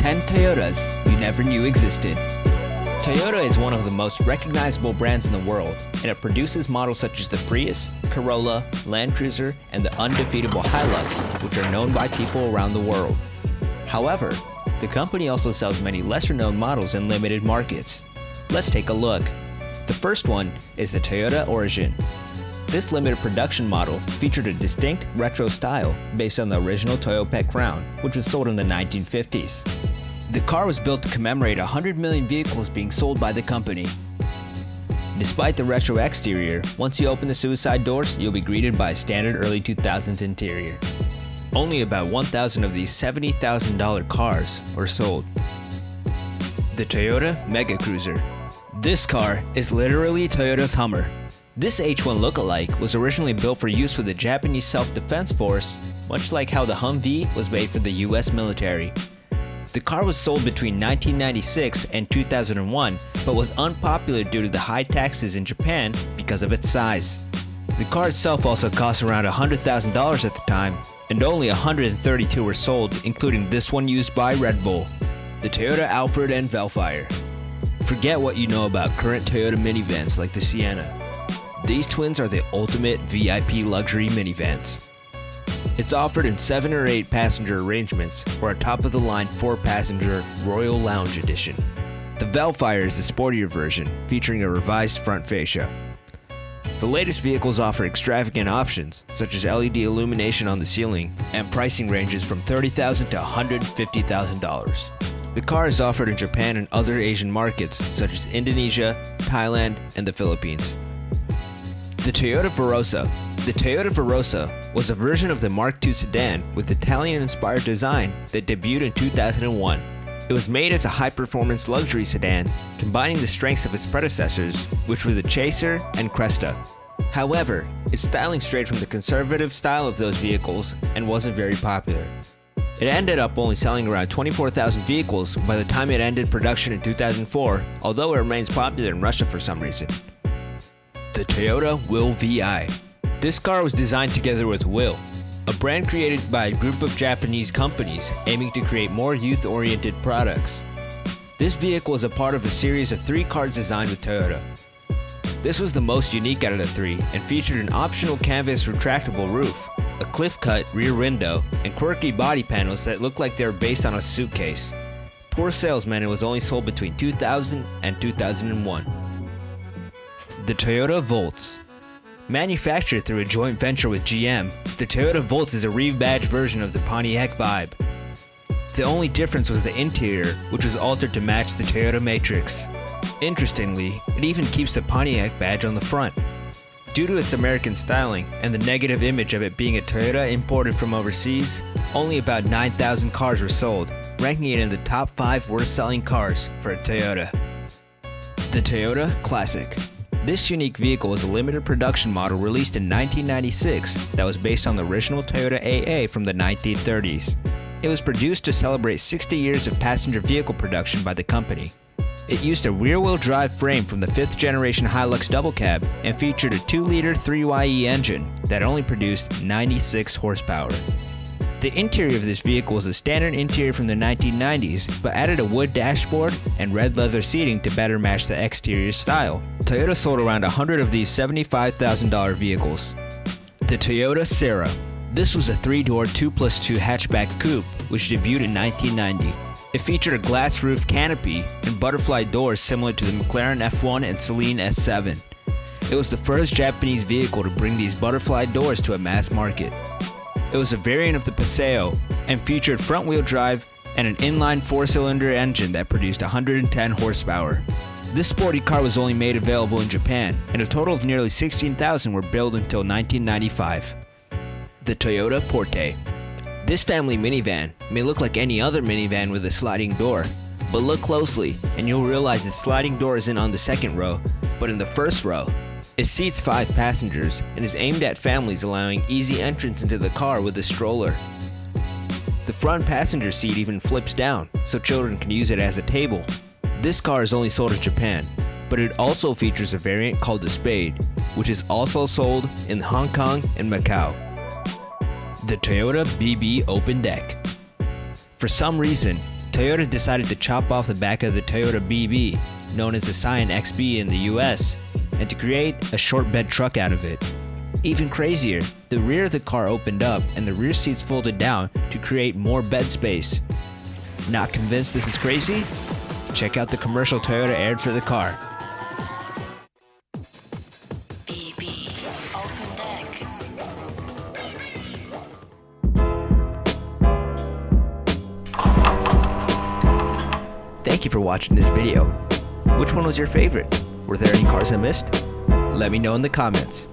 10 Toyotas you never knew existed. Toyota is one of the most recognizable brands in the world, and it produces models such as the Prius, Corolla, Land Cruiser, and the undefeatable Hilux, which are known by people around the world. However, the company also sells many lesser-known models in limited markets. Let's take a look. The first one is the Toyota Origin. This limited production model featured a distinct retro style based on the original Toyopet Crown, which was sold in the 1950s. The car was built to commemorate 100 million vehicles being sold by the company. Despite the retro exterior, once you open the suicide doors, you'll be greeted by a standard early 2000s interior. Only about 1,000 of these $70,000 cars were sold. The Toyota Mega Cruiser. This car is literally Toyota's Hummer. This H1 lookalike was originally built for use with the Japanese Self-Defense Force, much like how the Humvee was made for the US military. The car was sold between 1996 and 2001, but was unpopular due to the high taxes in Japan because of its size. The car itself also cost around $100,000 at the time, and only 132 were sold, including this one used by Red Bull, the Toyota Alphard and Vellfire. Forget what you know about current Toyota minivans like the Sienna. These twins are the ultimate VIP luxury minivans. It's offered in 7 or 8 passenger arrangements or a top-of-the-line 4-passenger Royal Lounge Edition. The Vellfire is the sportier version, featuring a revised front fascia. The latest vehicles offer extravagant options, such as LED illumination on the ceiling, and pricing ranges from $30,000 to $150,000. The car is offered in Japan and other Asian markets, such as Indonesia, Thailand, and the Philippines. The Toyota Verosa. The Toyota Verosa was a version of the Mark II sedan with Italian-inspired design that debuted in 2001. It was made as a high-performance luxury sedan, combining the strengths of its predecessors, which were the Chaser and Cresta. However, its styling strayed from the conservative style of those vehicles and wasn't very popular. It ended up only selling around 24,000 vehicles by the time it ended production in 2004, although it remains popular in Russia for some reason. The Toyota Will VI. This car was designed together with Will, a brand created by a group of Japanese companies aiming to create more youth-oriented products. This vehicle is a part of a series of 3 cars designed with Toyota. This was the most unique out of the 3 and featured an optional canvas retractable roof, a cliff-cut rear window, and quirky body panels that looked like they were based on a suitcase. Poor salesman, it was only sold between 2000 and 2001. The Toyota Volts. Manufactured through a joint venture with GM, the Toyota Volts is a rebadged version of the Pontiac Vibe. The only difference was the interior, which was altered to match the Toyota Matrix. Interestingly, it even keeps the Pontiac badge on the front. Due to its American styling and the negative image of it being a Toyota imported from overseas, only about 9,000 cars were sold, ranking it in the top 5 worst-selling cars for a Toyota. The Toyota Classic. This unique vehicle was a limited production model released in 1996 that was based on the original Toyota AA from the 1930s. It was produced to celebrate 60 years of passenger vehicle production by the company. It used a rear-wheel drive frame from the 5th generation Hilux double cab and featured a 2-liter 3YE engine that only produced 96 horsepower. The interior of this vehicle was a standard interior from the 1990s, but added a wood dashboard and red leather seating to better match the exterior style. Toyota sold around 100 of these $75,000 vehicles. The Toyota Serra. This was a 3-door 2+2 hatchback coupe, which debuted in 1990. It featured a glass roof canopy and butterfly doors similar to the McLaren F1 and Celine S7. It was the first Japanese vehicle to bring these butterfly doors to a mass market. It was a variant of the Paseo and featured front-wheel drive and an inline 4-cylinder engine that produced 110 horsepower. This sporty car was only made available in Japan, and a total of nearly 16,000 were built until 1995. The Toyota Porte. This family minivan may look like any other minivan with a sliding door, but look closely and you'll realize the sliding door isn't on the second row, but in the first row. It seats 5 passengers and is aimed at families, allowing easy entrance into the car with a stroller. The front passenger seat even flips down, so children can use it as a table. This car is only sold in Japan, but it also features a variant called the Spade, which is also sold in Hong Kong and Macau. The Toyota BB Open Deck. For some reason, Toyota decided to chop off the back of the Toyota BB, known as the Scion XB in the US, and to create a short bed truck out of it. Even crazier, the rear of the car opened up and the rear seats folded down to create more bed space. Not convinced this is crazy? Check out the commercial Toyota aired for the car. BB, open deck. Thank you for watching this video. Which one was your favorite? Were there any cars I missed? Let me know in the comments.